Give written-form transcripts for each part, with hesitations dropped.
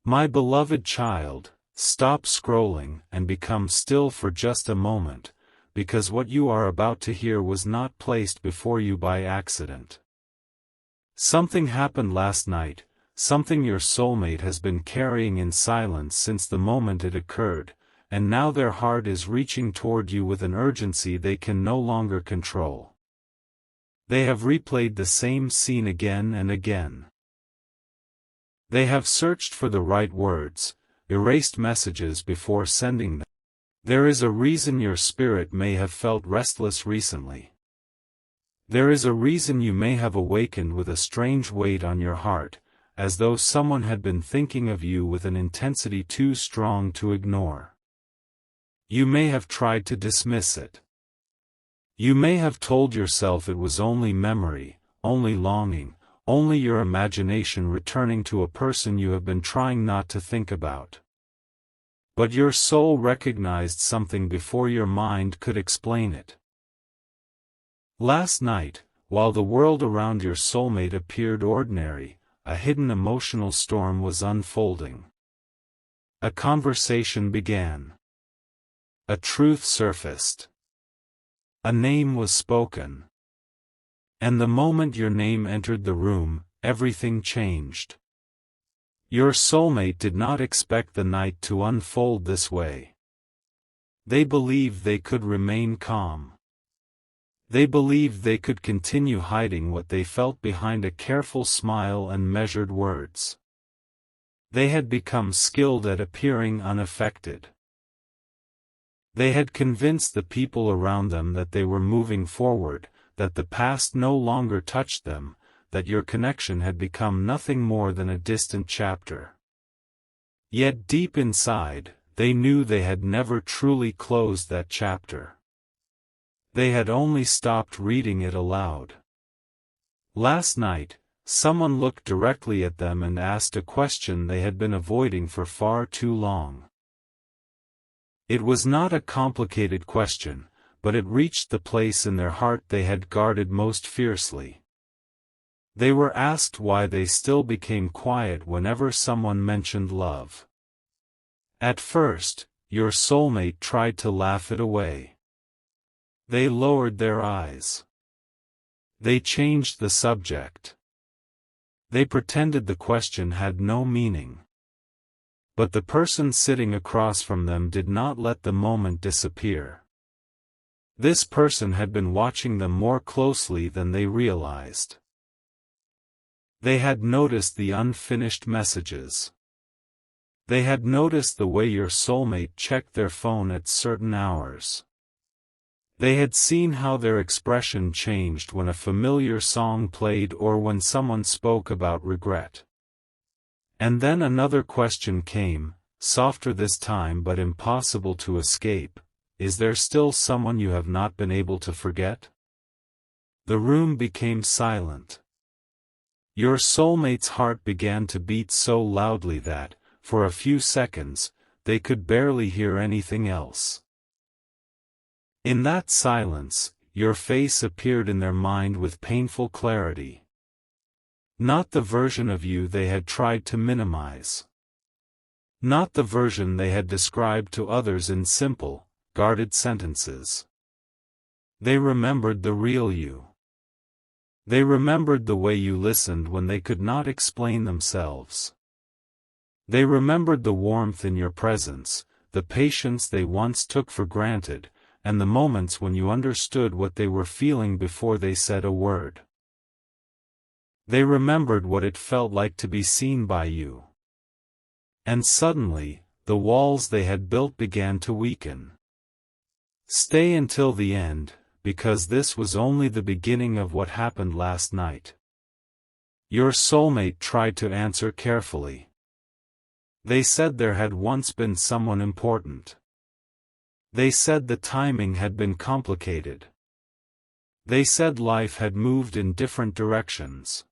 My beloved child, stop scrolling and become still for just a moment, because what you are about to hear was not placed before you by accident. Something happened last night, something your soulmate has been carrying in silence since the moment it occurred, and now their heart is reaching toward you with an urgency they can no longer control. They have replayed the same scene again and again. They have searched for the right words, erased messages before sending them. There is a reason your spirit may have felt restless recently. There is a reason you may have awakened with a strange weight on your heart, as though someone had been thinking of you with an intensity too strong to ignore. You may have tried to dismiss it. You may have told yourself it was only memory, only longing, only your imagination returning to a person you have been trying not to think about. But your soul recognized something before your mind could explain it. Last night, while the world around your soulmate appeared ordinary, a hidden emotional storm was unfolding. A conversation began. A truth surfaced. A name was spoken. And the moment your name entered the room, everything changed. Your soulmate did not expect the night to unfold this way. They believed they could remain calm. They believed they could continue hiding what they felt behind a careful smile and measured words. They had become skilled at appearing unaffected. They had convinced the people around them that they were moving forward, that the past no longer touched them, that your connection had become nothing more than a distant chapter. Yet deep inside, they knew they had never truly closed that chapter. They had only stopped reading it aloud. Last night, someone looked directly at them and asked a question they had been avoiding for far too long. It was not a complicated question, but it reached the place in their heart they had guarded most fiercely. They were asked why they still became quiet whenever someone mentioned love. At first, your soulmate tried to laugh it away. They lowered their eyes. They changed the subject. They pretended the question had no meaning. But the person sitting across from them did not let the moment disappear. This person had been watching them more closely than they realized. They had noticed the unfinished messages. They had noticed the way your soulmate checked their phone at certain hours. They had seen how their expression changed when a familiar song played or when someone spoke about regret. And then another question came, softer this time but impossible to escape. Is there still someone you have not been able to forget? The room became silent. Your soulmate's heart began to beat so loudly that, for a few seconds, they could barely hear anything else. In that silence, your face appeared in their mind with painful clarity. Not the version of you they had tried to minimize. Not the version they had described to others in simple, guarded sentences. They remembered the real you. They remembered the way you listened when they could not explain themselves. They remembered the warmth in your presence, the patience they once took for granted, and the moments when you understood what they were feeling before they said a word. They remembered what it felt like to be seen by you. And suddenly, the walls they had built began to weaken. Stay until the end, because this was only the beginning of what happened last night. Your soulmate tried to answer carefully. They said there had once been someone important. They said the timing had been complicated. They said life had moved in different directions.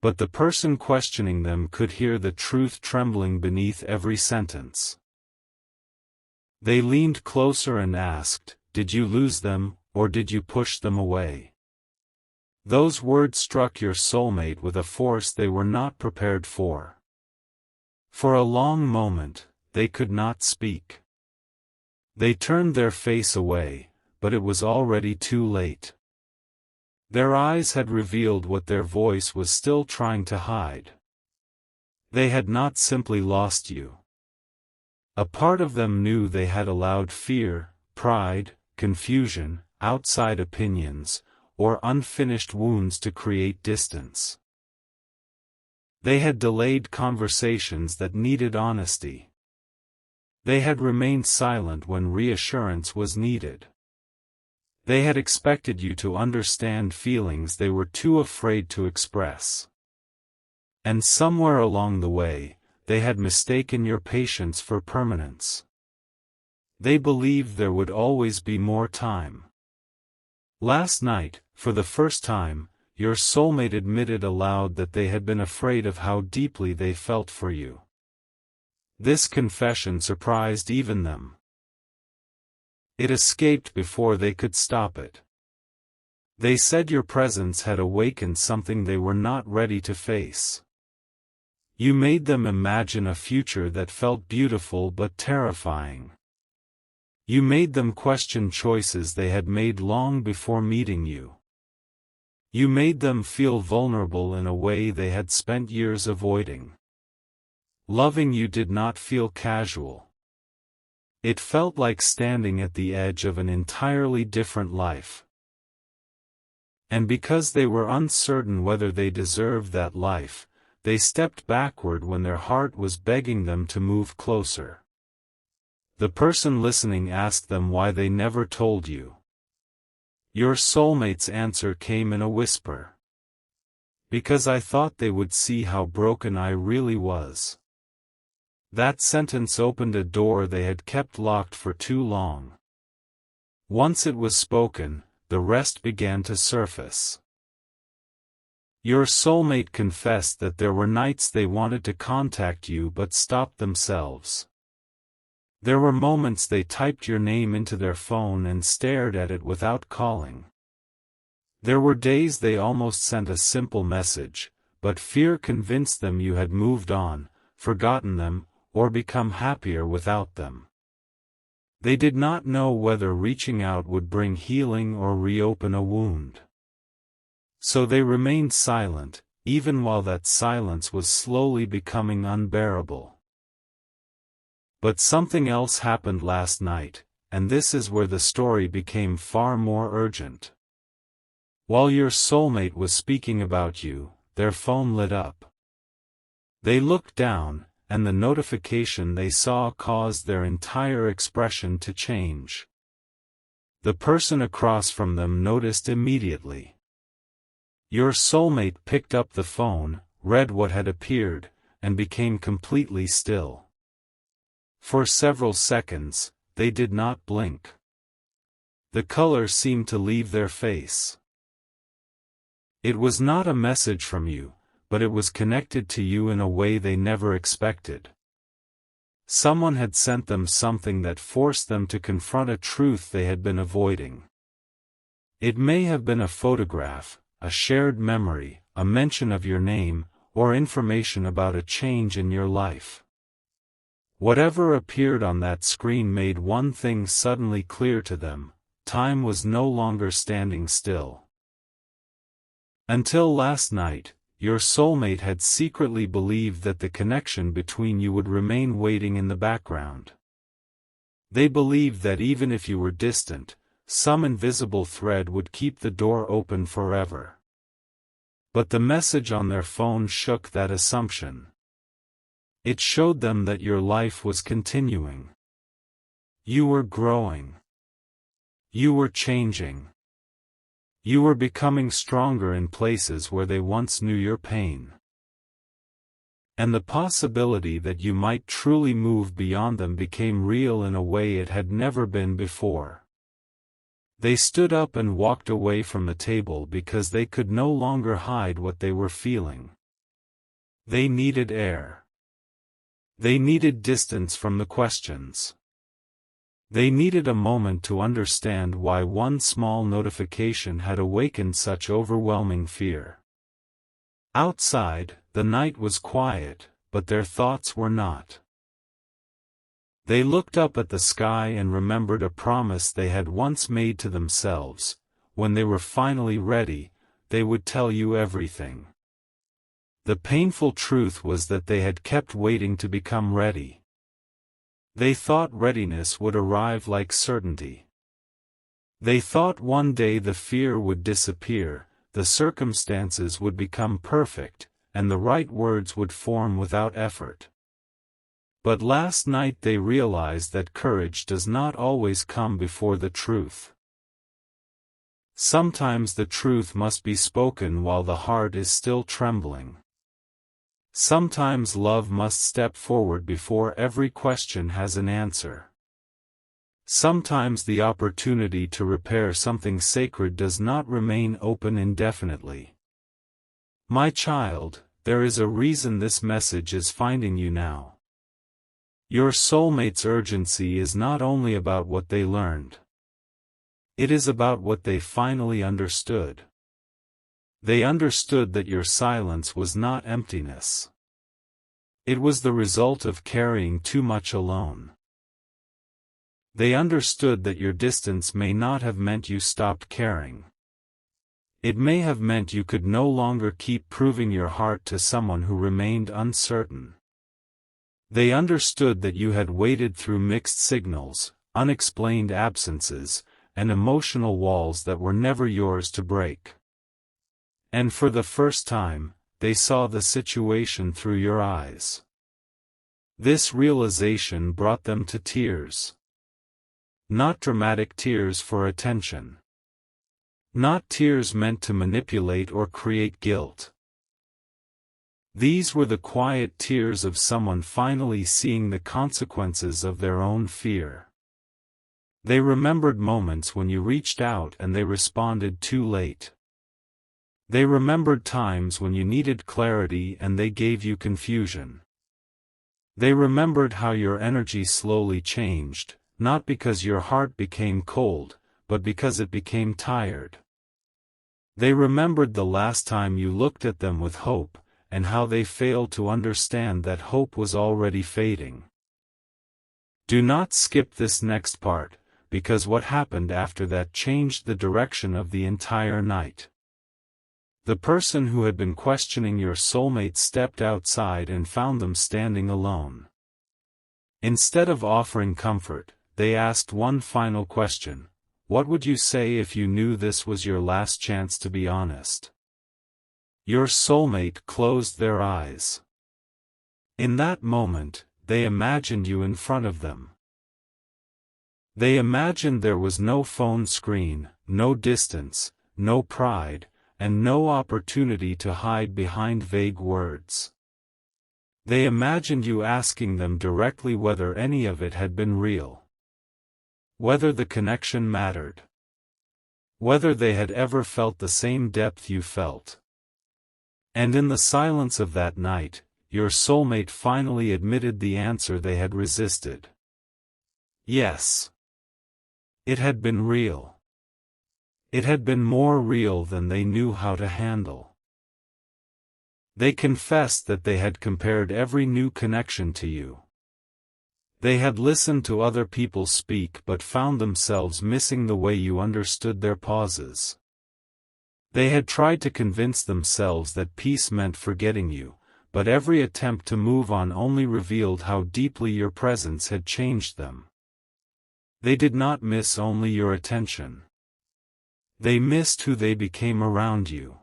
But the person questioning them could hear the truth trembling beneath every sentence. They leaned closer and asked, "Did you lose them, or did you push them away?" Those words struck your soulmate with a force they were not prepared for. For a long moment, they could not speak. They turned their face away, but it was already too late. Their eyes had revealed what their voice was still trying to hide. They had not simply lost you. A part of them knew they had allowed fear, pride, confusion, outside opinions, or unfinished wounds to create distance. They had delayed conversations that needed honesty. They had remained silent when reassurance was needed. They had expected you to understand feelings they were too afraid to express. And somewhere along the way, they had mistaken your patience for permanence. They believed there would always be more time. Last night, for the first time, your soulmate admitted aloud that they had been afraid of how deeply they felt for you. This confession surprised even them. It escaped before they could stop it. They said your presence had awakened something they were not ready to face. You made them imagine a future that felt beautiful but terrifying. You made them question choices they had made long before meeting you. You made them feel vulnerable in a way they had spent years avoiding. Loving you did not feel casual. It felt like standing at the edge of an entirely different life. And because they were uncertain whether they deserved that life, they stepped backward when their heart was begging them to move closer. The person listening asked them why they never told you. Your soulmate's answer came in a whisper. Because I thought they would see how broken I really was. That sentence opened a door they had kept locked for too long. Once it was spoken, the rest began to surface. Your soulmate confessed that there were nights they wanted to contact you but stopped themselves. There were moments they typed your name into their phone and stared at it without calling. There were days they almost sent a simple message, but fear convinced them you had moved on, forgotten them, or become happier without them. They did not know whether reaching out would bring healing or reopen a wound. So they remained silent, even while that silence was slowly becoming unbearable. But something else happened last night, and this is where the story became far more urgent. While your soulmate was speaking about you, their phone lit up. They looked down, and the notification they saw caused their entire expression to change. The person across from them noticed immediately. Your soulmate picked up the phone, read what had appeared, and became completely still. For several seconds, they did not blink. The color seemed to leave their face. It was not a message from you, but it was connected to you in a way they never expected. Someone had sent them something that forced them to confront a truth they had been avoiding. It may have been a photograph, a shared memory, a mention of your name, or information about a change in your life. Whatever appeared on that screen made one thing suddenly clear to them: time was no longer standing still. Until last night, your soulmate had secretly believed that the connection between you would remain waiting in the background. They believed that even if you were distant, some invisible thread would keep the door open forever. But the message on their phone shook that assumption. It showed them that your life was continuing. You were growing. You were changing. You were becoming stronger in places where they once knew your pain. And the possibility that you might truly move beyond them became real in a way it had never been before. They stood up and walked away from the table because they could no longer hide what they were feeling. They needed air. They needed distance from the questions. They needed a moment to understand why one small notification had awakened such overwhelming fear. Outside, the night was quiet, but their thoughts were not. They looked up at the sky and remembered a promise they had once made to themselves: when they were finally ready, they would tell you everything. The painful truth was that they had kept waiting to become ready. They thought readiness would arrive like certainty. They thought one day the fear would disappear, the circumstances would become perfect, and the right words would form without effort. But last night they realized that courage does not always come before the truth. Sometimes the truth must be spoken while the heart is still trembling. Sometimes love must step forward before every question has an answer. Sometimes the opportunity to repair something sacred does not remain open indefinitely. My child, there is a reason this message is finding you now. Your soulmate's urgency is not only about what they learned. It is about what they finally understood. They understood that your silence was not emptiness. It was the result of carrying too much alone. They understood that your distance may not have meant you stopped caring. It may have meant you could no longer keep proving your heart to someone who remained uncertain. They understood that you had waited through mixed signals, unexplained absences, and emotional walls that were never yours to break. And for the first time, they saw the situation through your eyes. This realization brought them to tears. Not dramatic tears for attention. Not tears meant to manipulate or create guilt. These were the quiet tears of someone finally seeing the consequences of their own fear. They remembered moments when you reached out and they responded too late. They remembered times when you needed clarity and they gave you confusion. They remembered how your energy slowly changed, not because your heart became cold, but because it became tired. They remembered the last time you looked at them with hope, and how they failed to understand that hope was already fading. Do not skip this next part, because what happened after that changed the direction of the entire night. The person who had been questioning your soulmate stepped outside and found them standing alone. Instead of offering comfort, they asked one final question: what would you say if you knew this was your last chance to be honest? Your soulmate closed their eyes. In that moment, they imagined you in front of them. They imagined there was no phone screen, no distance, no pride, and no opportunity to hide behind vague words. They imagined you asking them directly whether any of it had been real. Whether the connection mattered. Whether they had ever felt the same depth you felt. And in the silence of that night, your soulmate finally admitted the answer they had resisted. Yes. It had been real. It had been more real than they knew how to handle. They confessed that they had compared every new connection to you. They had listened to other people speak but found themselves missing the way you understood their pauses. They had tried to convince themselves that peace meant forgetting you, but every attempt to move on only revealed how deeply your presence had changed them. They did not miss only your attention. They missed who they became around you.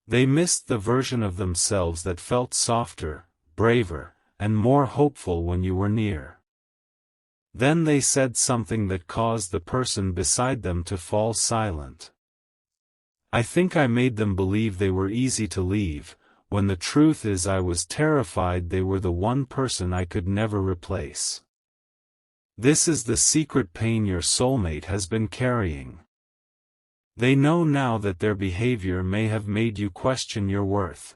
They missed the version of themselves that felt softer, braver, and more hopeful when you were near. Then they said something that caused the person beside them to fall silent. I think I made them believe they were easy to leave, when the truth is I was terrified they were the one person I could never replace. This is the secret pain your soulmate has been carrying. They know now that their behavior may have made you question your worth.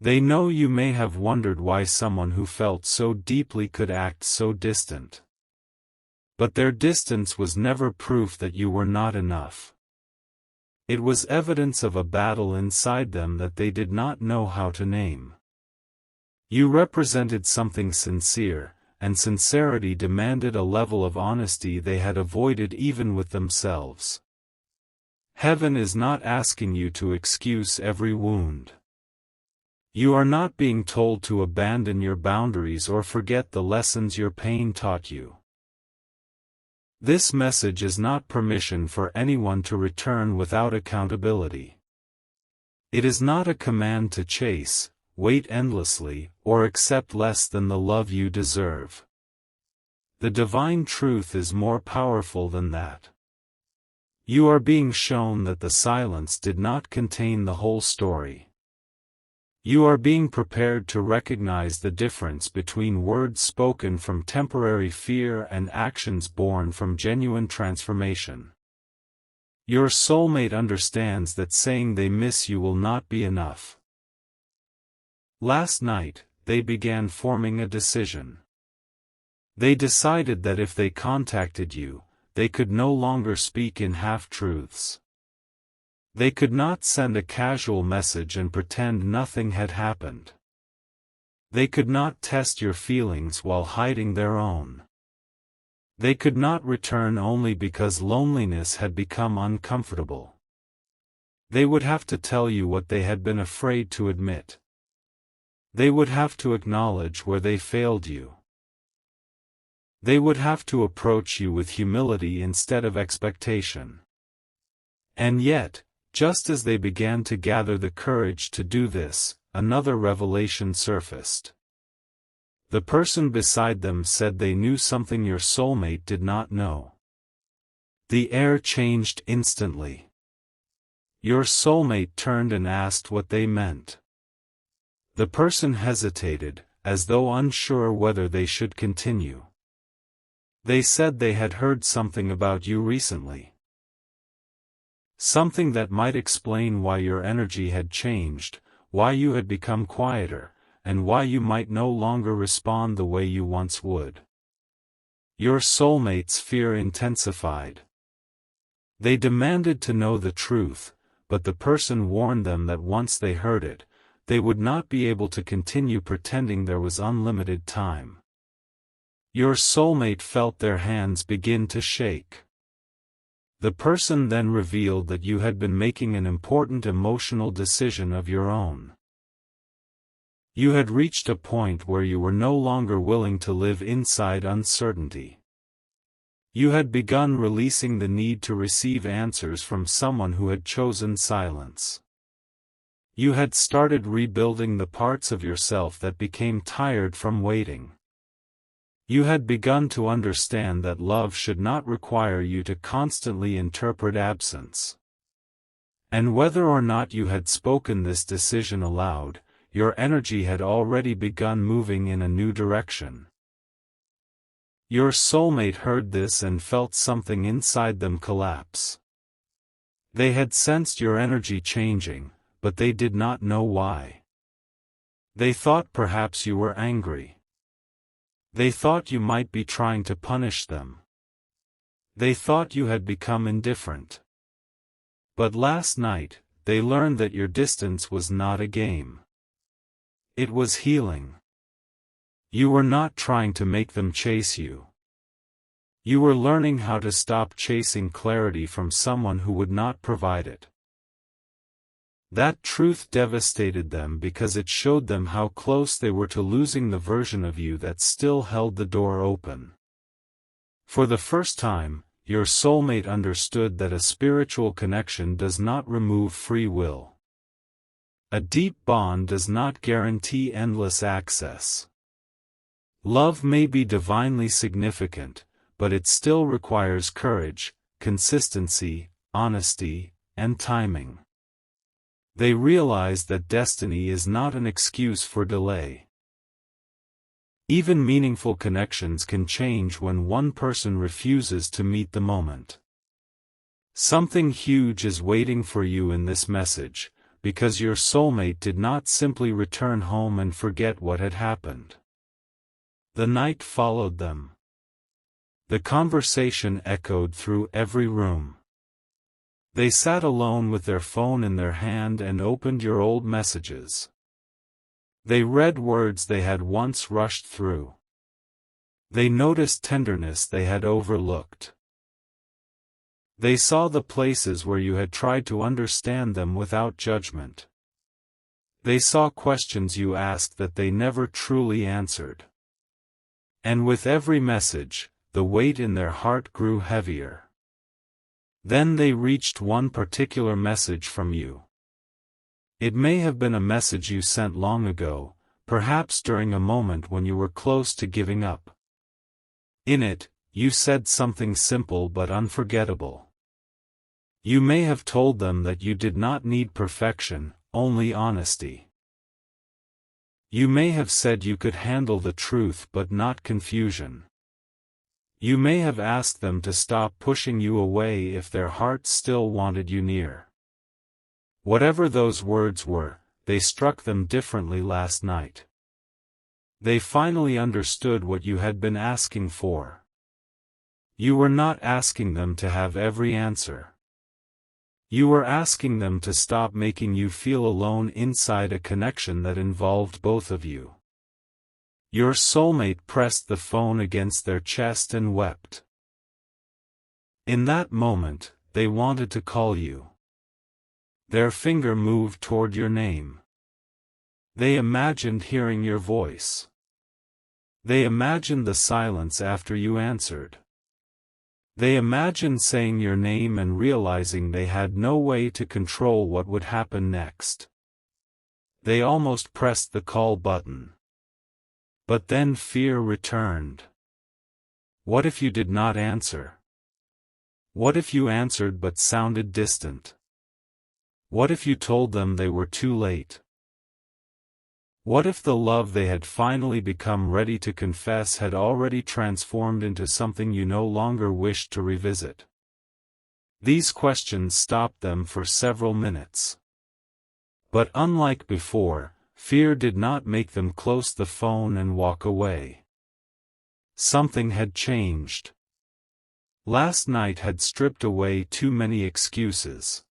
They know you may have wondered why someone who felt so deeply could act so distant. But their distance was never proof that you were not enough. It was evidence of a battle inside them that they did not know how to name. You represented something sincere, and sincerity demanded a level of honesty they had avoided even with themselves. Heaven is not asking you to excuse every wound. You are not being told to abandon your boundaries or forget the lessons your pain taught you. This message is not permission for anyone to return without accountability. It is not a command to chase, wait endlessly, or accept less than the love you deserve. The divine truth is more powerful than that. You are being shown that the silence did not contain the whole story. You are being prepared to recognize the difference between words spoken from temporary fear and actions born from genuine transformation. Your soulmate understands that saying they miss you will not be enough. Last night, they began forming a decision. They decided that if they contacted you, they could no longer speak in half-truths. They could not send a casual message and pretend nothing had happened. They could not test your feelings while hiding their own. They could not return only because loneliness had become uncomfortable. They would have to tell you what they had been afraid to admit. They would have to acknowledge where they failed you. They would have to approach you with humility instead of expectation. And yet, just as they began to gather the courage to do this, another revelation surfaced. The person beside them said they knew something your soulmate did not know. The air changed instantly. Your soulmate turned and asked what they meant. The person hesitated, as though unsure whether they should continue. They said they had heard something about you recently. Something that might explain why your energy had changed, why you had become quieter, and why you might no longer respond the way you once would. Your soulmate's fear intensified. They demanded to know the truth, but the person warned them that once they heard it, they would not be able to continue pretending there was unlimited time. Your soulmate felt their hands begin to shake. The person then revealed that you had been making an important emotional decision of your own. You had reached a point where you were no longer willing to live inside uncertainty. You had begun releasing the need to receive answers from someone who had chosen silence. You had started rebuilding the parts of yourself that became tired from waiting. You had begun to understand that love should not require you to constantly interpret absence. And whether or not you had spoken this decision aloud, your energy had already begun moving in a new direction. Your soulmate heard this and felt something inside them collapse. They had sensed your energy changing, but they did not know why. They thought perhaps you were angry. They thought you might be trying to punish them. They thought you had become indifferent. But last night, they learned that your distance was not a game. It was healing. You were not trying to make them chase you. You were learning how to stop chasing clarity from someone who would not provide it. That truth devastated them because it showed them how close they were to losing the version of you that still held the door open. For the first time, your soulmate understood that a spiritual connection does not remove free will. A deep bond does not guarantee endless access. Love may be divinely significant, but it still requires courage, consistency, honesty, and timing. They realized that destiny is not an excuse for delay. Even meaningful connections can change when one person refuses to meet the moment. Something huge is waiting for you in this message, because your soulmate did not simply return home and forget what had happened. The night followed them. The conversation echoed through every room. They sat alone with their phone in their hand and opened your old messages. They read words they had once rushed through. They noticed tenderness they had overlooked. They saw the places where you had tried to understand them without judgment. They saw questions you asked that they never truly answered. And with every message, the weight in their heart grew heavier. Then they reached one particular message from you. It may have been a message you sent long ago, perhaps during a moment when you were close to giving up. In it, you said something simple but unforgettable. You may have told them that you did not need perfection, only honesty. You may have said you could handle the truth but not confusion. You may have asked them to stop pushing you away if their hearts still wanted you near. Whatever those words were, they struck them differently last night. They finally understood what you had been asking for. You were not asking them to have every answer. You were asking them to stop making you feel alone inside a connection that involved both of you. Your soulmate pressed the phone against their chest and wept. In that moment, they wanted to call you. Their finger moved toward your name. They imagined hearing your voice. They imagined the silence after you answered. They imagined saying your name and realizing they had no way to control what would happen next. They almost pressed the call button. But then fear returned. What if you did not answer? What if you answered but sounded distant? What if you told them they were too late? What if the love they had finally become ready to confess had already transformed into something you no longer wished to revisit? These questions stopped them for several minutes. But unlike before, fear did not make them close the phone and walk away. Something had changed. Last night had stripped away too many excuses.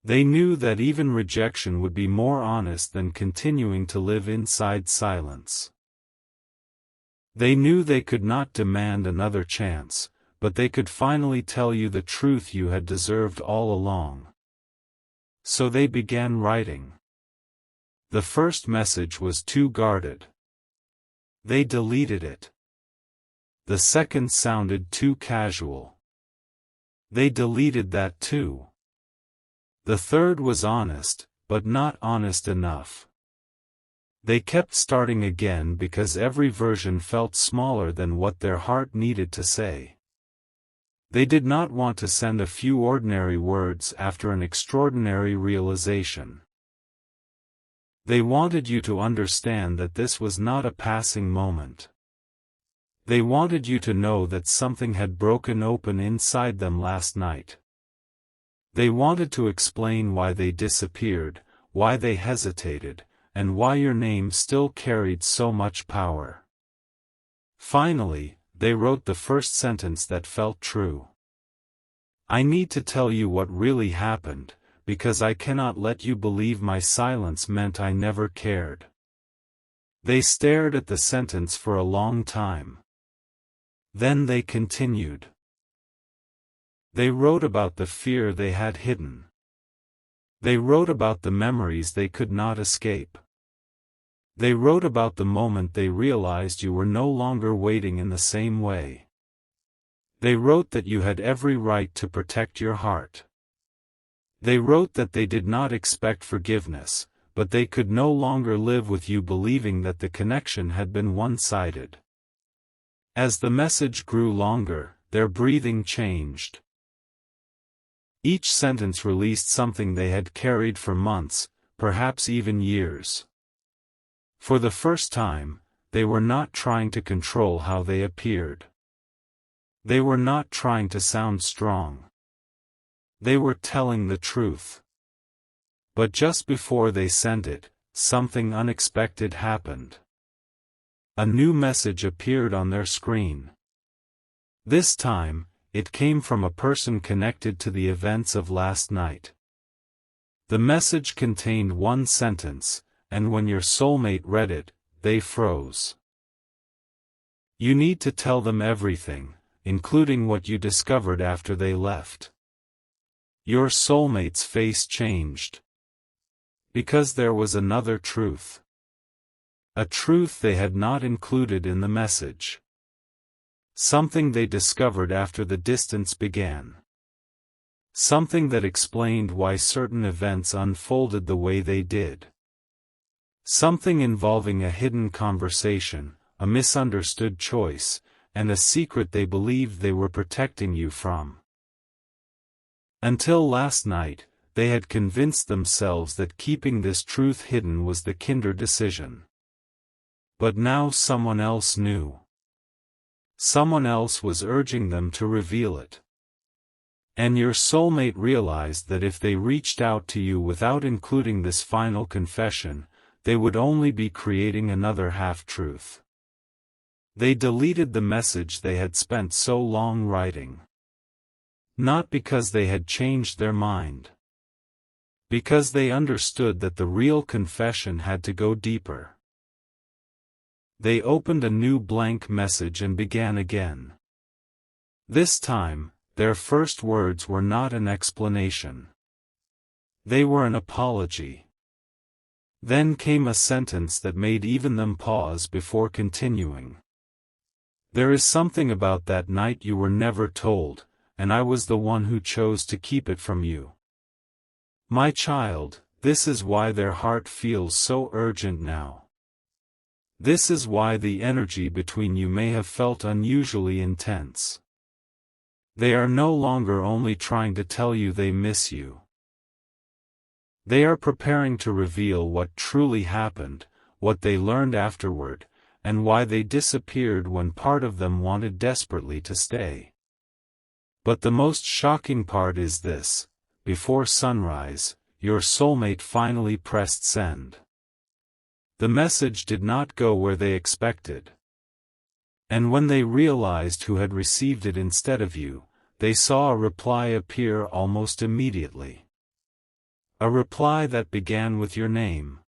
They knew that even rejection would be more honest than continuing to live inside silence. They knew they could not demand another chance, but they could finally tell you the truth you had deserved all along. So they began writing. The first message was too guarded. They deleted it. The second sounded too casual. They deleted that too. The third was honest, but not honest enough. They kept starting again because every version felt smaller than what their heart needed to say. They did not want to send a few ordinary words after an extraordinary realization. They wanted you to understand that this was not a passing moment. They wanted you to know that something had broken open inside them last night. They wanted to explain why they disappeared, why they hesitated, and why your name still carried so much power. Finally, they wrote the first sentence that felt true. I need to tell you what really happened, because I cannot let you believe my silence meant I never cared. They stared at the sentence for a long time. Then they continued. They wrote about the fear they had hidden. They wrote about the memories they could not escape. They wrote about the moment they realized you were no longer waiting in the same way. They wrote that you had every right to protect your heart. They wrote that they did not expect forgiveness, but they could no longer live with you believing that the connection had been one-sided. As the message grew longer, their breathing changed. Each sentence released something they had carried for months, perhaps even years. For the first time, they were not trying to control how they appeared. They were not trying to sound strong. They were telling the truth. But just before they sent it, something unexpected happened. A new message appeared on their screen. This time, it came from a person connected to the events of last night. The message contained one sentence, and when your soulmate read it, they froze. You need to tell them everything, including what you discovered after they left. Your soulmate's face changed. Because there was another truth. A truth they had not included in the message. Something they discovered after the distance began. Something that explained why certain events unfolded the way they did. Something involving a hidden conversation, a misunderstood choice, and a secret they believed they were protecting you from. Until last night, they had convinced themselves that keeping this truth hidden was the kinder decision. But now someone else knew. Someone else was urging them to reveal it. And your soulmate realized that if they reached out to you without including this final confession, they would only be creating another half-truth. They deleted the message they had spent so long writing. Not because they had changed their mind. Because they understood that the real confession had to go deeper. They opened a new blank message and began again. This time, their first words were not an explanation. They were an apology. Then came a sentence that made even them pause before continuing. There is something about that night you were never told, and I was the one who chose to keep it from you. My child, this is why their heart feels so urgent now. This is why the energy between you may have felt unusually intense. They are no longer only trying to tell you they miss you. They are preparing to reveal what truly happened, what they learned afterward, and why they disappeared when part of them wanted desperately to stay. But the most shocking part is this: before sunrise, your soulmate finally pressed send. The message did not go where they expected. And when they realized who had received it instead of you, they saw a reply appear almost immediately. A reply that began with your name.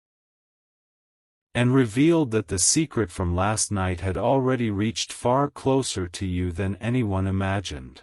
And revealed that the secret from last night had already reached far closer to you than anyone imagined.